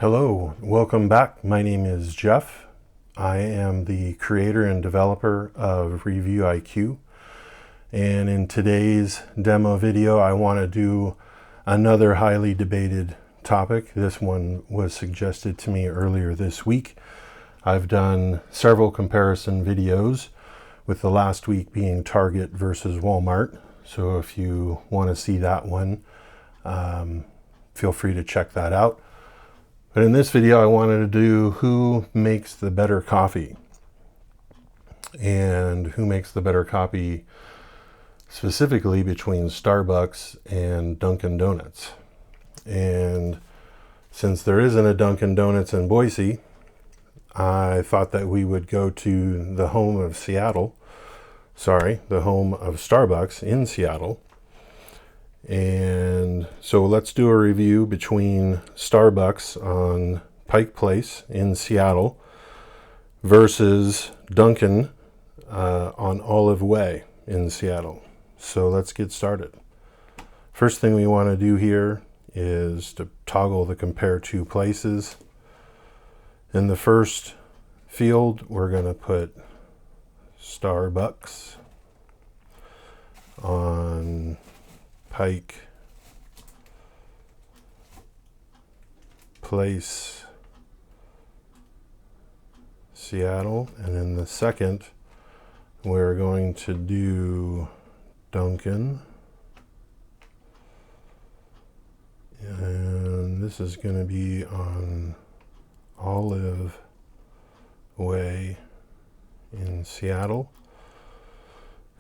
Hello, welcome back. My name is Jeff. I am the creator and developer of RevuIQ. And in today's demo video, I want to do another highly debated topic. This one was suggested to me earlier this week. I've done several comparison videos, with the last week being Target versus Walmart. So if you want to see that one, feel free to check that out. But in this video, I wanted to do who makes the better coffee, and who makes the better coffee specifically between Starbucks and Dunkin' Donuts. And since there isn't a Dunkin' Donuts in Boise, I thought that we would go to the home of the home of Starbucks in Seattle. And so let's do a review between Starbucks on Pike Place in Seattle versus Dunkin' on Olive Way in Seattle. So let's get started. First thing we want to do here is to toggle the compare two places. In the first field, we're going to put Starbucks on Pike Place, Seattle. And in the second, we're going to do Dunkin'. And this is going to be on Olive Way in Seattle.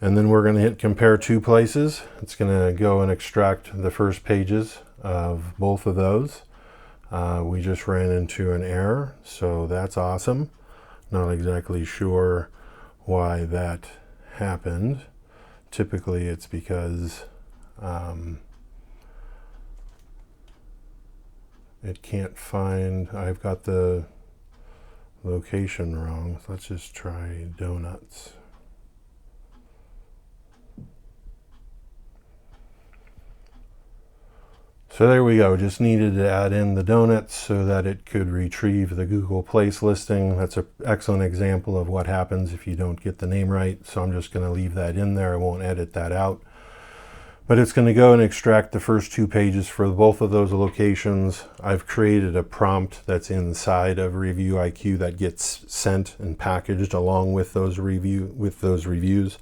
And then we're going to hit compare two places. It's going to go and extract the first pages of both of those. We just ran into an error, so that's awesome. Not exactly sure why that happened. Typically it's because it can't find, I've got the location wrong. So let's just try donuts. So there we go, just needed to add in the donuts so that it could retrieve the Google Place listing. That's an excellent example of what happens if you don't get the name right. So I'm just going to leave that in there. I won't edit that out. But it's going to go and extract the first two pages for both of those locations. I've created a prompt that's inside of RevuIQ that gets sent and packaged along with those reviews.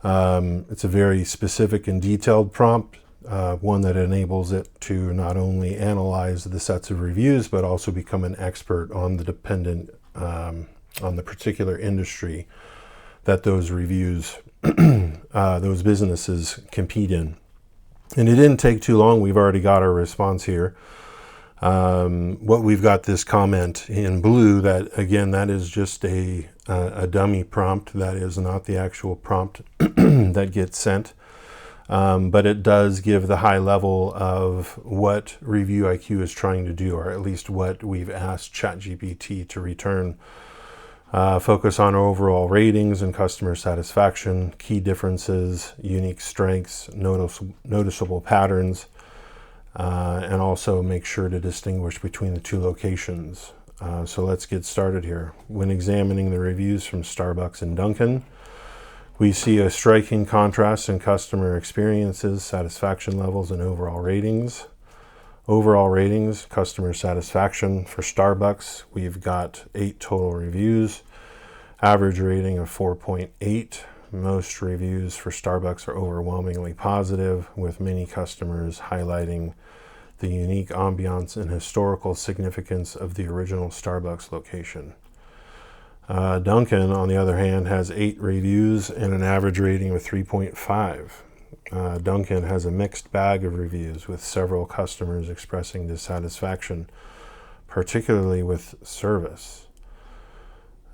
It's a very specific and detailed prompt. One that enables it to not only analyze the sets of reviews, but also become an expert on the on the particular industry that those reviews, those businesses compete in. And it didn't take too long. We've already got our response here. We've got this comment in blue that, again, that is just a dummy prompt. That is not the actual prompt that gets sent. But it does give the high level of what RevuIQ is trying to do, or at least what we've asked ChatGPT to return. Focus on overall ratings and customer satisfaction, key differences, unique strengths, noticeable patterns, and also make sure to distinguish between the two locations. So let's get started here. When examining the reviews from Starbucks and Dunkin', we see a striking contrast in customer experiences, satisfaction levels, and overall ratings. Overall ratings, customer satisfaction for Starbucks, we've got 8 total reviews, average rating of 4.8. Most reviews for Starbucks are overwhelmingly positive, with many customers highlighting the unique ambiance and historical significance of the original Starbucks location. Dunkin', on the other hand, has 8 reviews and an average rating of 3.5. Dunkin' has a mixed bag of reviews, with several customers expressing dissatisfaction, particularly with service.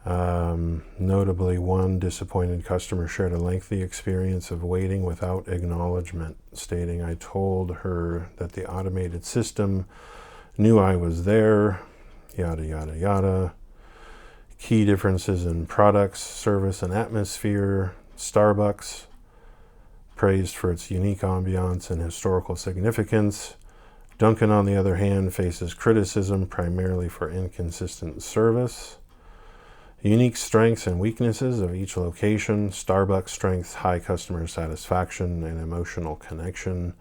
Notably, one disappointed customer shared a lengthy experience of waiting without acknowledgement, stating, "I told her that the automated system knew I was there," yada, yada, yada. Key differences in products, service, and atmosphere. Starbucks, praised for its unique ambiance and historical significance. Dunkin, on the other hand, faces criticism primarily for inconsistent service. Unique strengths and weaknesses of each location. Starbucks strengths, high customer satisfaction and emotional connection.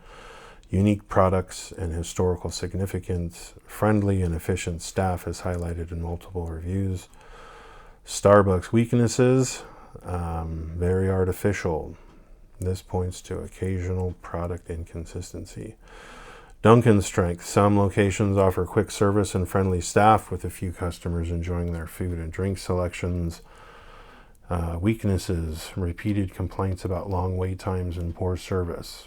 Unique products and historical significance. Friendly and efficient staff is highlighted in multiple reviews. Starbucks weaknesses, very artificial. This points to occasional product inconsistency. Dunkin strength. Some locations offer quick service and friendly staff, with a few customers enjoying their food and drink selections. Weaknesses. Repeated complaints about long wait times and poor service.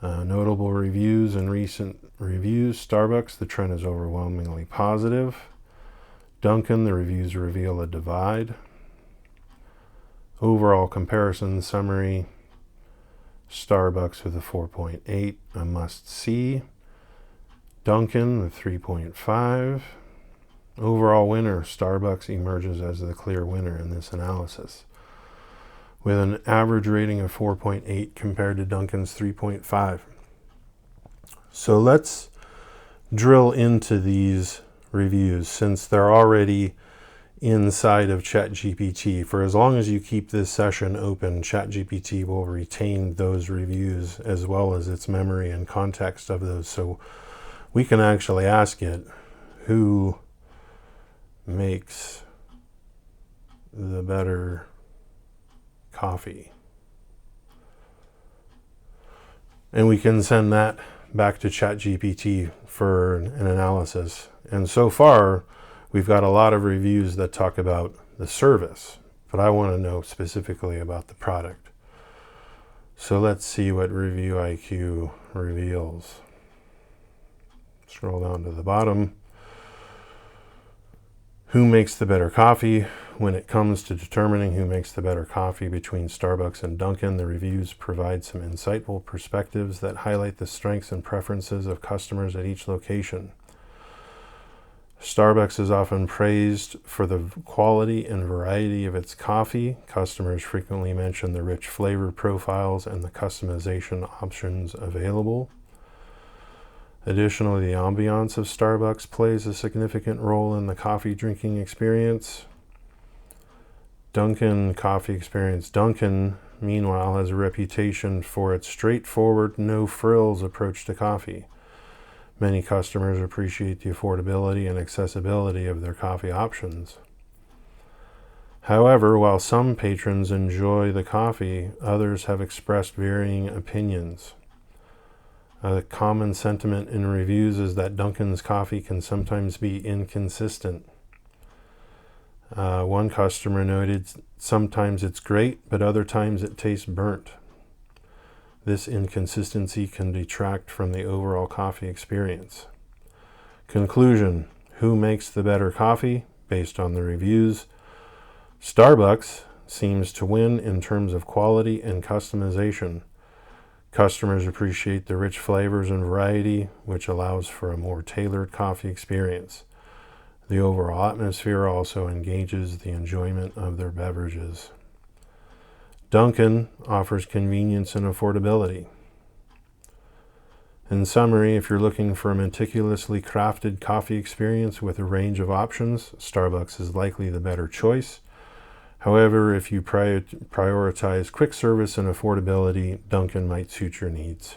Notable reviews and recent reviews. Starbucks, the trend is overwhelmingly positive. Dunkin, the reviews reveal a divide. Overall comparison summary. Starbucks with a 4.8, a must-see. Dunkin, a 3.5. Overall winner, Starbucks emerges as the clear winner in this analysis, with an average rating of 4.8 compared to Dunkin's 3.5. So let's drill into these reviews, since they're already inside of ChatGPT. For as long as you keep this session open, ChatGPT will retain those reviews as well as its memory and context of those. So we can actually ask it, who makes the better coffee? And we can send that back to ChatGPT for an analysis. And so far, we've got a lot of reviews that talk about the service, but I want to know specifically about the product. So let's see what RevuIQ reveals. Scroll down to the bottom. Who makes the better coffee? When it comes to determining who makes the better coffee between Starbucks and Dunkin, the reviews provide some insightful perspectives that highlight the strengths and preferences of customers at each location. Starbucks is often praised for the quality and variety of its coffee. Customers frequently mention the rich flavor profiles and the customization options available. Additionally, the ambiance of Starbucks plays a significant role in the coffee drinking experience. Dunkin coffee experience. Dunkin, meanwhile, has a reputation for its straightforward, no-frills approach to coffee. Many customers appreciate the affordability and accessibility of their coffee options. However, while some patrons enjoy the coffee, others have expressed varying opinions. A common sentiment in reviews is that Dunkin's coffee can sometimes be inconsistent. One customer noted, sometimes it's great, but other times it tastes burnt. This inconsistency can detract from the overall coffee experience. Conclusion: who makes the better coffee? Based on the reviews, Starbucks seems to win in terms of quality and customization. Customers appreciate the rich flavors and variety, which allows for a more tailored coffee experience. The overall atmosphere also engages the enjoyment of their beverages. Dunkin offers convenience and affordability. In summary, if you're looking for a meticulously crafted coffee experience with a range of options, Starbucks is likely the better choice. However, if you prioritize quick service and affordability, Dunkin might suit your needs.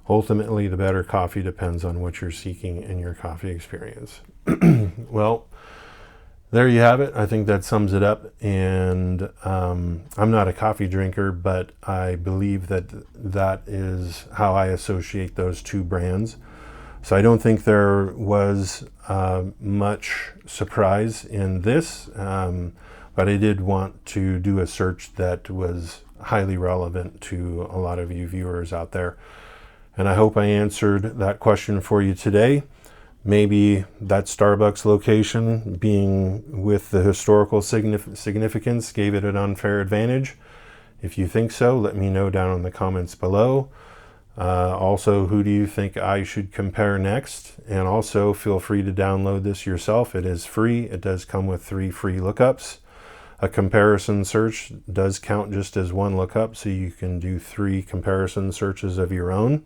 Ultimately, the better coffee depends on what you're seeking in your coffee experience. Well, there you have it. I think that sums it up. And I'm not a coffee drinker, but I believe that that is how I associate those two brands. So I don't think there was much surprise in this, but I did want to do a search that was highly relevant to a lot of you viewers out there. And I hope I answered that question for you today. Maybe that Starbucks location, being with the historical significance, gave it an unfair advantage. If you think so, let me know down in the comments below. Also, who do you think I should compare next? And also, feel free to download this yourself. It is free. It does come with 3 free lookups. A comparison search does count just as one lookup, so you can do 3 comparison searches of your own.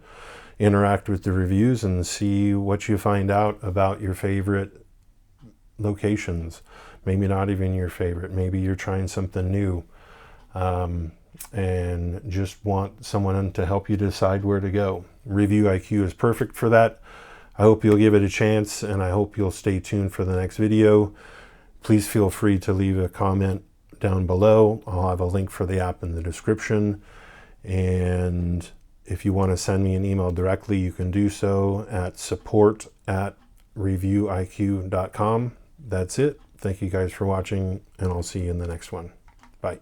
interact with the reviews and see what you find out about your favorite locations. Maybe not even your favorite. Maybe you're trying something new and just want someone to help you decide where to go. RevuIQ is perfect for that. I hope you'll give it a chance, and I hope you'll stay tuned for the next video. Please feel free to leave a comment down below. I'll have a link for the app in the description. And if you want to send me an email directly, you can do so at support@revuiq.com. That's it. Thank you guys for watching, and I'll see you in the next one. Bye.